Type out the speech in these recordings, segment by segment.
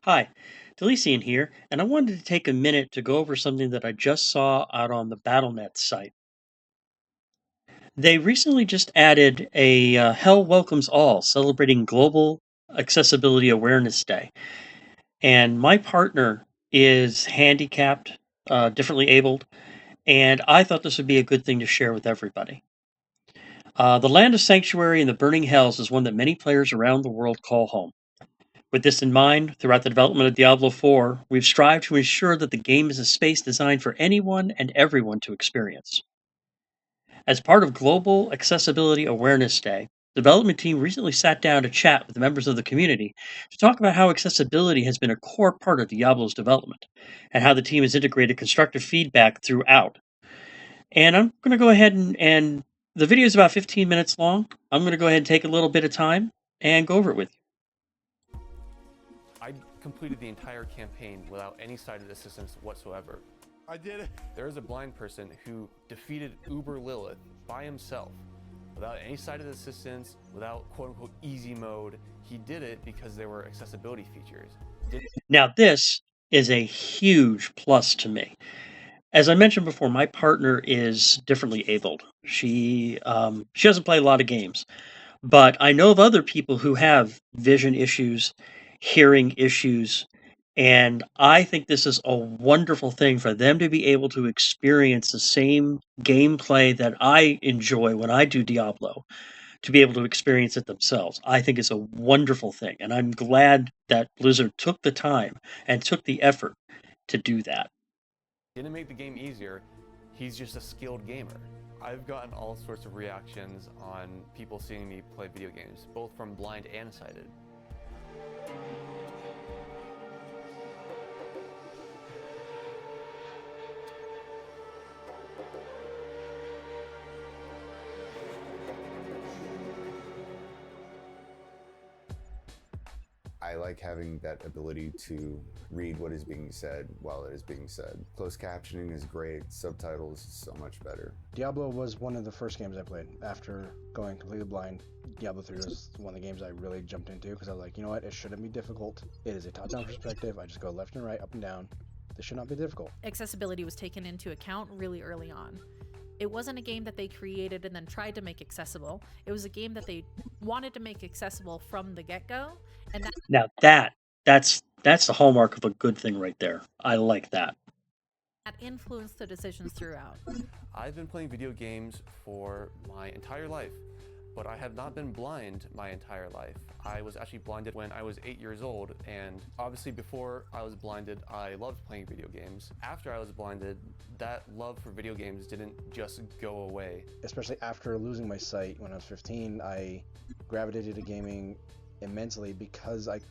Hi, Delician here, and I wanted to take a minute to go over something that I just saw out on the BattleNet site. They recently just added a Hell Welcomes All, celebrating Global Accessibility Awareness Day. And my partner is handicapped, differently abled, and I thought this would be a good thing to share with everybody. The Land of Sanctuary and the Burning Hells is one that many players around the world call home. With this in mind, throughout the development of Diablo 4, we've strived to ensure that the game is a space designed for anyone and everyone to experience. As part of Global Accessibility Awareness Day, the development team recently sat down to chat with the members of the community to talk about how accessibility has been a core part of Diablo's development and how the team has integrated constructive feedback throughout. And I'm going to go ahead and the video is about 15 minutes long. I'm going to go ahead and take a little bit of time and go over it with you. I completed the entire campaign without any sighted assistance whatsoever. I did it. There is a blind person who defeated Uber Lilith by himself without any sighted assistance, without quote-unquote easy mode. He did it because there were accessibility features. Now, this is a huge plus to me. As I mentioned before, my partner is differently abled. She doesn't play a lot of games, but I know of other people who have vision issues, hearing issues, and I think this is a wonderful thing for them to be able to experience the same gameplay that I enjoy when I do Diablo, to be able to experience it themselves. I think it's a wonderful thing, and I'm glad that Blizzard took the time and took the effort to do that. Didn't make the game easier. He's just a skilled gamer. I've gotten all sorts of reactions on people seeing me play video games, both from blind and sighted. I like having that ability to read what is being said while it is being said. Closed captioning is great, subtitles is so much better. Diablo was one of the first games I played after going completely blind. Diablo 3 was one of the games I really jumped into because I was like, you know what, it shouldn't be difficult. It is a top-down perspective. I just go left and right, up and down. This should not be difficult. Accessibility was taken into account really early on. It wasn't a game that they created and then tried to make accessible. It was a game that they wanted to make accessible from the get-go. And Now that's the hallmark of a good thing right there. I like that. that influenced the decisions throughout. I've been playing video games for my entire life, but I have not been blind my entire life. I was actually blinded when I was 8 years old, and obviously before I was blinded, I loved playing video games. After I was blinded, that love for video games didn't just go away. Especially after losing my sight when I was 15, I gravitated to gaming immensely because at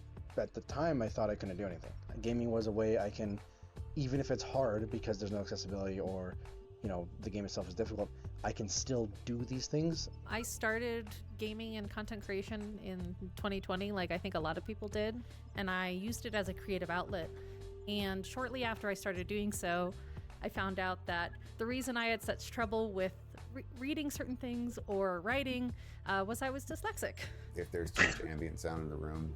the time, I thought I couldn't do anything. Gaming was a way I can, even if it's hard because there's no accessibility or, the game itself is difficult, I can still do these things. I started gaming and content creation in 2020, like I think a lot of people did, and I used it as a creative outlet. And shortly after I started doing so, I found out that the reason I had such trouble with reading certain things or writing was I was dyslexic. If there's too much ambient sound in the room,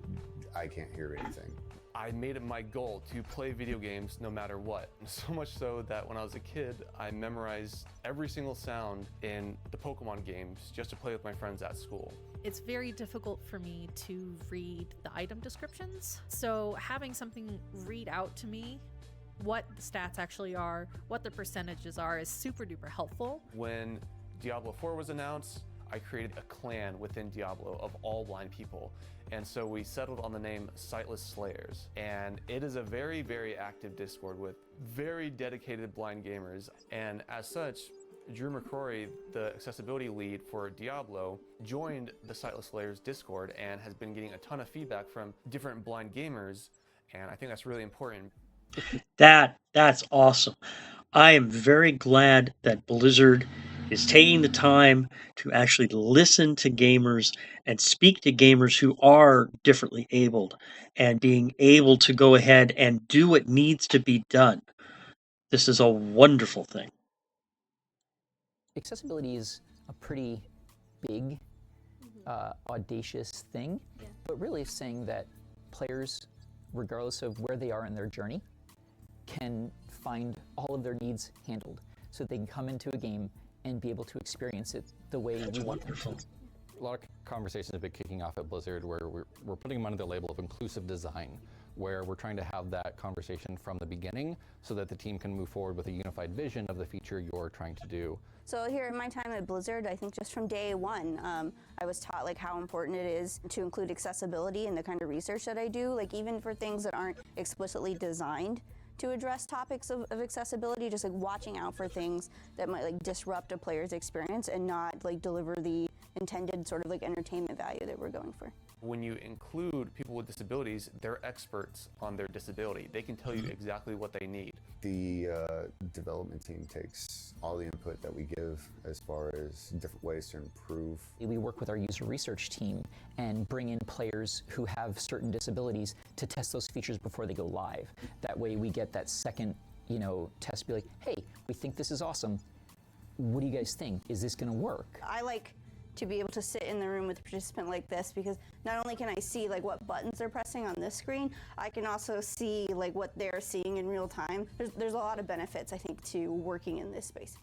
I can't hear anything. I made it my goal to play video games no matter what. So much so that when I was a kid, I memorized every single sound in the Pokemon games just to play with my friends at school. It's very difficult for me to read the item descriptions. So having something read out to me what the stats actually are, what the percentages are is super duper helpful. When Diablo 4 was announced, I created a clan within Diablo of all blind people. And so we settled on the name Sightless Slayers. And it is a very, very active Discord with very dedicated blind gamers. And as such, Drew McCrory, the accessibility lead for Diablo, joined the Sightless Slayers Discord and has been getting a ton of feedback from different blind gamers. And I think that's really important. That's awesome. I am very glad that Blizzard is taking the time to actually listen to gamers and speak to gamers who are differently abled and being able to go ahead and do what needs to be done. This is a wonderful thing. Accessibility is a pretty big, audacious thing, but really it's saying that players regardless of where they are in their journey, can find all of their needs handled so they can come into a game and be able to experience it the way we want them to. A lot of conversations have been kicking off at Blizzard where we're putting them under the label of inclusive design, where we're trying to have that conversation from the beginning so that the team can move forward with a unified vision of the feature you're trying to do. So here in my time at Blizzard, I think just from day one, I was taught like how important it is to include accessibility in the kind of research that I do, like even for things that aren't explicitly designed to address topics of accessibility, just like watching out for things that might like disrupt a player's experience and not like deliver the intended sort of like entertainment value that we're going for. When you include people with disabilities, they're experts on their disability. They can tell you exactly what they need. The development team takes all the input that we give as far as different ways to improve. We work with our user research team and bring in players who have certain disabilities to test those features before they go live. That way we get that second, test, be like, hey, we think this is awesome. What do you guys think? Is this gonna work? I like to be able to sit in the room with a participant like this because not only can I see like what buttons they're pressing on this screen, I can also see like what they're seeing in real time. There's a lot of benefits, I think, to working in this space.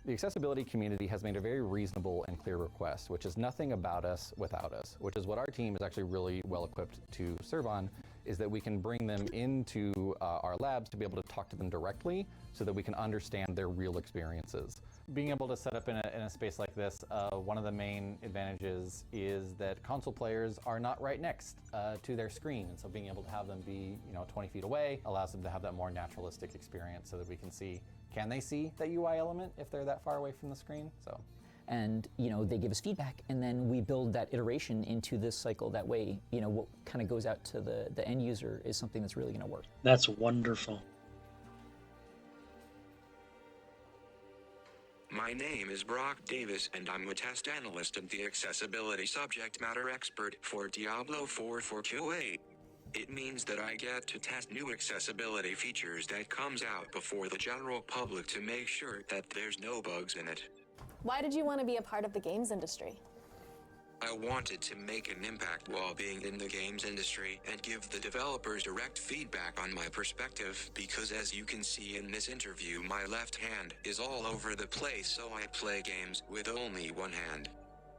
The accessibility community has made a very reasonable and clear request, which is nothing about us without us, which is what our team is actually really well equipped to serve on, is that we can bring them into our labs to be able to talk to them directly so that we can understand their real experiences. Being able to set up in a space like this, one of the main advantages is that console players are not right next to their screen, and so being able to have them be 20 feet away allows them to have that more naturalistic experience so that we can see, can they see that UI element if they're that far away from the screen? So. And they give us feedback, and then we build that iteration into this cycle. That way, what kind of goes out to the end user is something that's really going to work. That's wonderful. My name is Brock Davis, and I'm a test analyst and the accessibility subject matter expert for Diablo 4 for QA. It means that I get to test new accessibility features that comes out before the general public to make sure that there's no bugs in it. Why did you want to be a part of the games industry? I wanted to make an impact while being in the games industry and give the developers direct feedback on my perspective because, as you can see in this interview, my left hand is all over the place, so I play games with only one hand.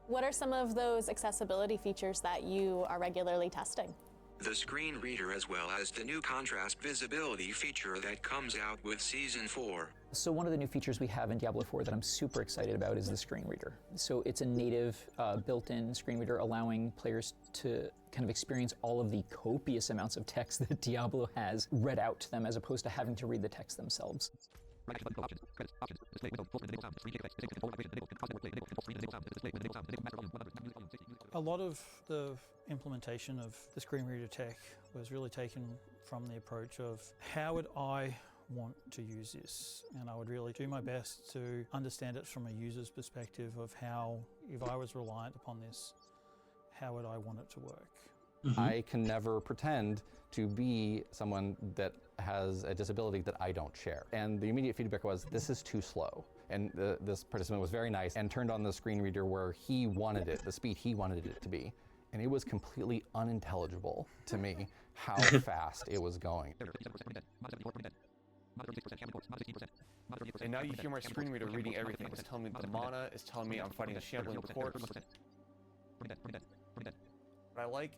What are some of those accessibility features that you are regularly testing? The screen reader, as well as the new contrast visibility feature that comes out with Season 4. So one of the new features we have in Diablo 4 that I'm super excited about is the screen reader. So it's a native built-in screen reader allowing players to kind of experience all of the copious amounts of text that Diablo has read out to them as opposed to having to read the text themselves. A lot of the implementation of the screen reader tech was really taken from the approach of how would I want to use this, and I would really do my best to understand it from a user's perspective of how, if I was reliant upon this, how would I want it to work. I can never pretend to be someone that has a disability that I don't share. And the immediate feedback was, this is too slow. And this participant was very nice and turned on the screen reader where he wanted it, the speed he wanted it to be. And it was completely unintelligible to me how fast it was going. And now you hear my screen reader reading everything. It's telling me the mana, it's telling me I'm fighting a shambling corpse. But I like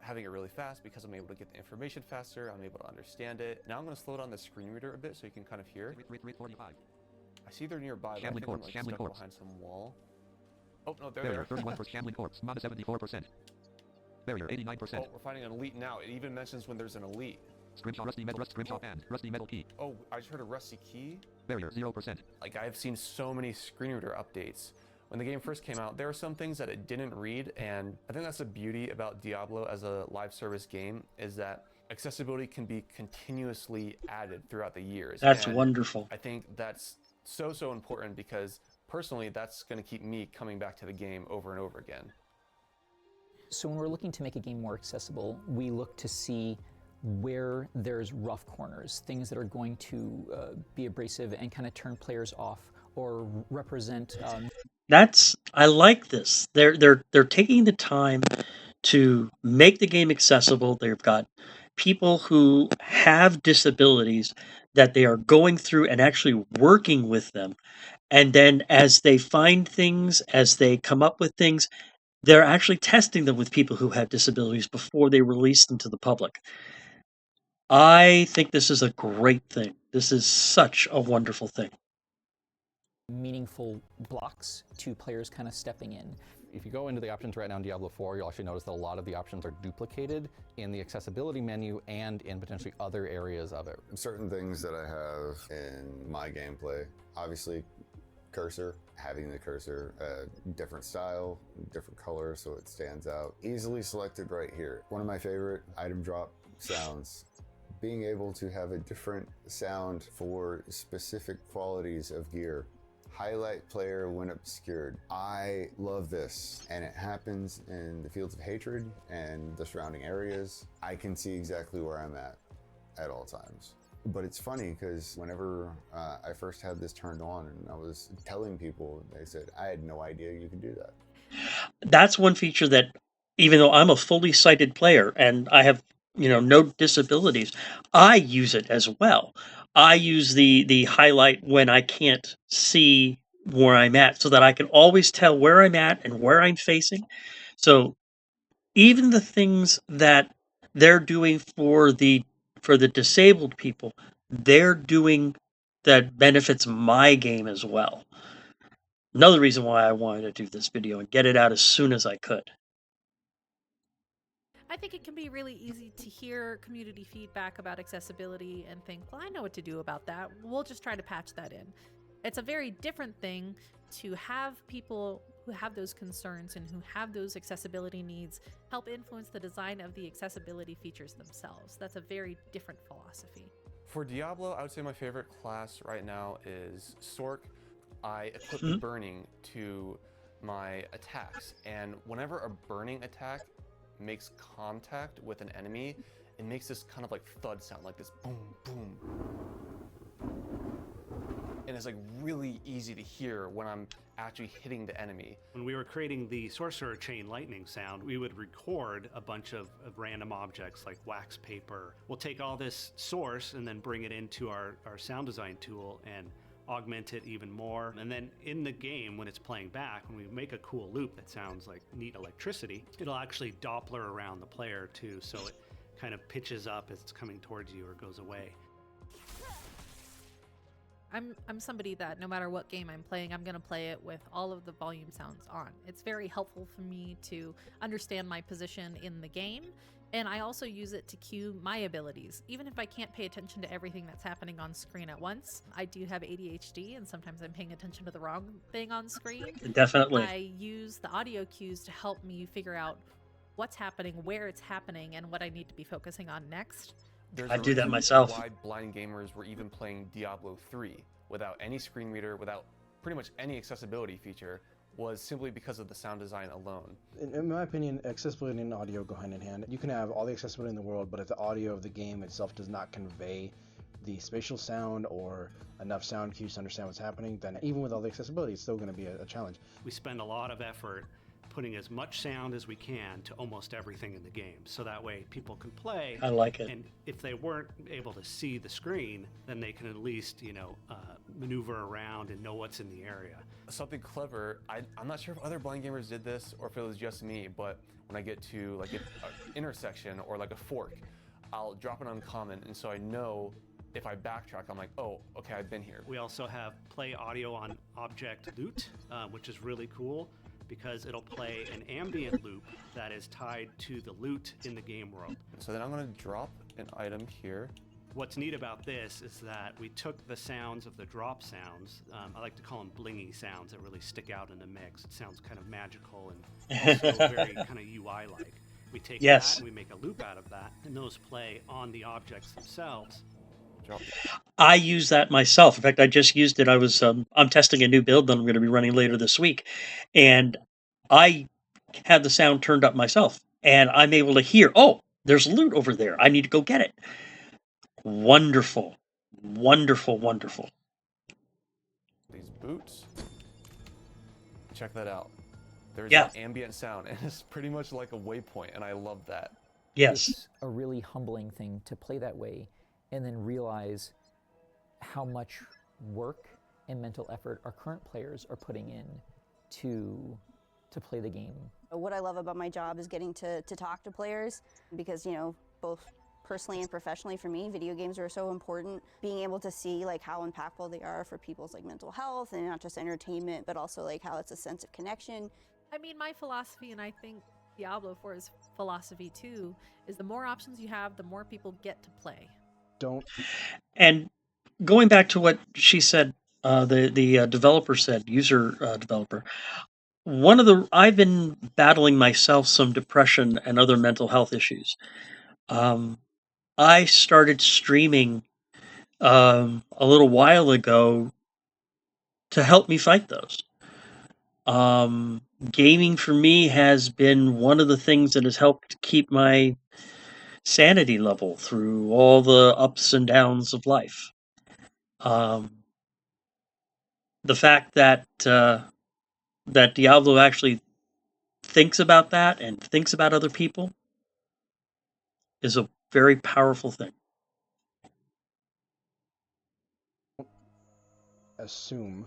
having it really fast because I'm able to get the information faster, I'm able to understand it. Now I'm going to slow down the screen reader a bit so you can kind of hear. I see they're nearby, but I think I'm like stuck behind some wall. Oh, no, they're there. 31 for shambling corpse, mana 74%. Barrier 89%. Oh, we're fighting an elite now. It even mentions when there's an elite. Scrimshaw rusty metal scrimshaw and rusty metal key. Oh, I just heard a rusty key. Barrier 0%. Like, I've seen so many screen reader updates. When the game first came out, there were some things that it didn't read, and I think that's the beauty about Diablo as a live service game, is that accessibility can be continuously added throughout the years. That's and wonderful. I think that's so important because personally, that's going to keep me coming back to the game over and over again. So when we're looking to make a game more accessible, we look to see where there's rough corners, things that are going to be abrasive and kind of turn players off or represent. I like this. They're taking the time to make the game accessible. They've got people who have disabilities that they are going through and actually working with them. And then as they find things, as they come up with things, they're actually testing them with people who have disabilities before they release them to the public. I think this is a great thing. This is such a wonderful thing. Meaningful blocks to players kind of stepping in. If you go into the options right now in Diablo 4, you'll actually notice that a lot of the options are duplicated in the accessibility menu and in potentially other areas of it. Certain things that I have in my gameplay, obviously cursor, having the cursor different style, different color so it stands out. Easily selected right here. One of my favorite item drop sounds. Being able to have a different sound for specific qualities of gear. Highlight player when obscured. I love this, and it happens in the Fields of Hatred and the surrounding areas. I can see exactly where I'm at all times. But it's funny because whenever I first had this turned on and I was telling people, they said, I had no idea you could do that. That's one feature that, even though I'm a fully sighted player and I have, no disabilities, I use it as well. I use the highlight when I can't see where I'm at so that I can always tell where I'm at and where I'm facing. So even the things that they're doing for the disabled people, they're doing that benefits my game as well. Another reason why I wanted to do this video and get it out as soon as I could. I think it can be really easy to hear community feedback about accessibility and think, well, I know what to do about that. We'll just try to patch that in. It's a very different thing to have people who have those concerns and who have those accessibility needs help influence the design of the accessibility features themselves. That's a very different philosophy. For Diablo, I would say my favorite class right now is Sork. I equip the burning to my attacks, and whenever a burning attack makes contact with an enemy, it makes this kind of like thud sound, like this boom, boom. And it's like really easy to hear when I'm actually hitting the enemy. When we were creating the Sorcerer Chain Lightning sound, we would record a bunch of random objects like wax paper. We'll take all this source and then bring it into our sound design tool and augment it even more. And then in the game, when it's playing back, when we make a cool loop that sounds like neat electricity, it'll actually Doppler around the player too, so it kind of pitches up as it's coming towards you or goes away. I'm somebody that no matter what game I'm playing, I'm going to play it with all of the volume sounds on. It's very helpful for me to understand my position in the game, and I also use it to cue my abilities. Even if I can't pay attention to everything that's happening on screen at once, I do have ADHD, and sometimes I'm paying attention to the wrong thing on screen. Definitely. I use the audio cues to help me figure out what's happening, where it's happening, and what I need to be focusing on next. There's I a do that reason myself. why blind gamers were even playing Diablo 3 without any screen reader, without pretty much any accessibility feature, was simply because of the sound design alone. In my opinion, accessibility and audio go hand in hand. You can have all the accessibility in the world, but if the audio of the game itself does not convey the spatial sound or enough sound cues to understand what's happening, then even with all the accessibility, it's still going to be a challenge. We spend a lot of effort putting as much sound as we can to almost everything in the game, so that way people can play. I like it. And if they weren't able to see the screen, then they can at least, maneuver around and know what's in the area. Something clever, I'm not sure if other blind gamers did this or if it was just me, but when I get to like an intersection or like a fork, I'll drop an uncommon, and so I know if I backtrack, I'm like, oh, okay, I've been here. We also have play audio on object loot, which is really cool, because it'll play an ambient loop that is tied to the loot in the game world. So then I'm going to drop an item here. What's neat about this is that we took the sounds of the drop sounds, I like to call them blingy sounds that really stick out in the mix. It sounds kind of magical and also very kind of UI-like. We take that and we make a loop out of that, and those play on the objects themselves. I use that myself. In fact, I just used it. I was I'm testing a new build that I'm going to be running later this week, and I had the sound turned up myself, and I'm able to hear, oh, there's loot over there. I need to go get it. Wonderful, wonderful, wonderful. These boots. Check that out. There's Yeah. an ambient sound, and it's pretty much like a waypoint, and I love that. Yes. It's a really humbling thing to play that way and then realize how much work and mental effort our current players are putting in to play the game. What I love about my job is getting to talk to players because, you know, both personally and professionally for me, video games are so important. Being able to see like how impactful they are for people's like mental health and not just entertainment, but also like how it's a sense of connection. I mean, my philosophy, and I think Diablo 4's philosophy too, is the more options you have, the more people get to play. And going back to what she said, the developer said, user developer, I've been battling myself some depression and other mental health issues. I started streaming a little while ago to help me fight those. Gaming for me has been one of the things that has helped keep my sanity level through all the ups and downs of life. The fact that that Diablo actually thinks about that and thinks about other people is a very powerful thing. Assume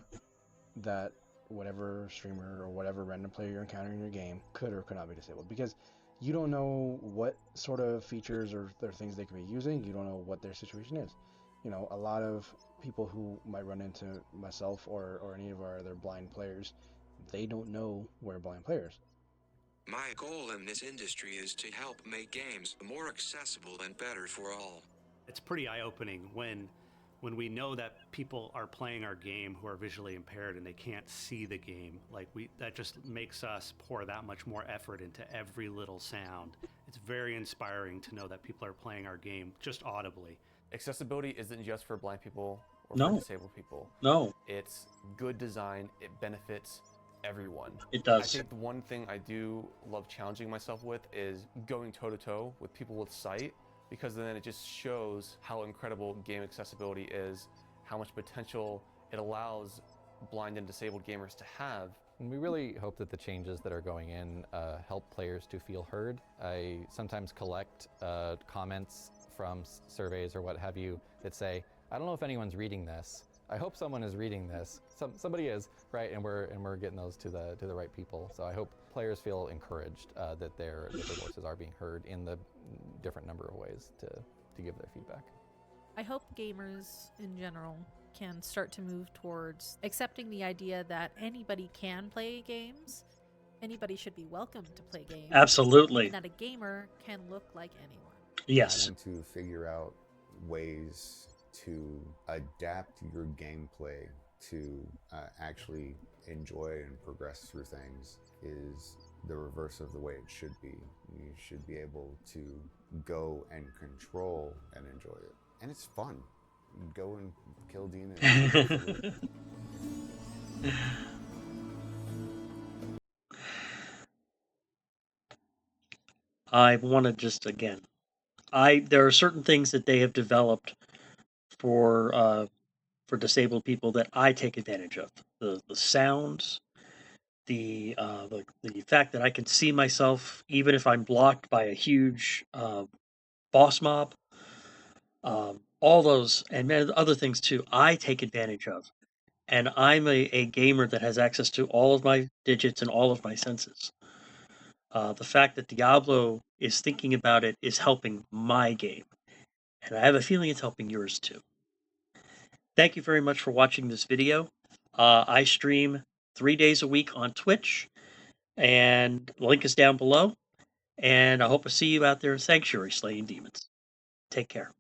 that whatever streamer or whatever random player you're encountering in your game could or could not be disabled, because you don't know what sort of features or things they could be using. You don't know what their situation is. You know, a lot of people who might run into myself or any of our other blind players, they don't know we're blind players. My goal in this industry is to help make games more accessible and better for all. It's pretty eye-opening when we know that people are playing our game who are visually impaired and they can't see the game. Like that just makes us pour that much more effort into every little sound. It's very inspiring to know that people are playing our game just audibly. Accessibility isn't just for blind people or No. for disabled people. No. It's good design. It benefits everyone. It does. I think the one thing I do love challenging myself with is going toe-to-toe with people with sight, because then it just shows how incredible game accessibility is, how much potential it allows blind and disabled gamers to have. And we really hope that the changes that are going in help players to feel heard. I sometimes collect comments from surveys or what have you that say, I don't know if anyone's reading this. I hope someone is reading this. Somebody is, right? And we're getting those to the right people. So I hope players feel encouraged that their voices are being heard in the different number of ways to give their feedback. I hope gamers in general can start to move towards accepting the idea that anybody can play games. Anybody should be welcome to play games. Absolutely. And that a gamer can look like anyone. Yes. And to figure out ways to adapt your gameplay to actually enjoy and progress through things is the reverse of the way it should be. You should be able to go and control and enjoy it. And it's fun. Go and kill demons. I want to just again, there are certain things that they have developed for disabled people that I take advantage of. The sounds, the fact that I can see myself even if I'm blocked by a huge boss mob. All those and other things too, I take advantage of. And I'm a gamer that has access to all of my digits and all of my senses. The fact that Diablo is thinking about it is helping my game. And I have a feeling it's helping yours too. Thank you very much for watching this video. I stream 3 days a week on Twitch, and the link is down below. And I hope to see you out there in Sanctuary slaying demons. Take care.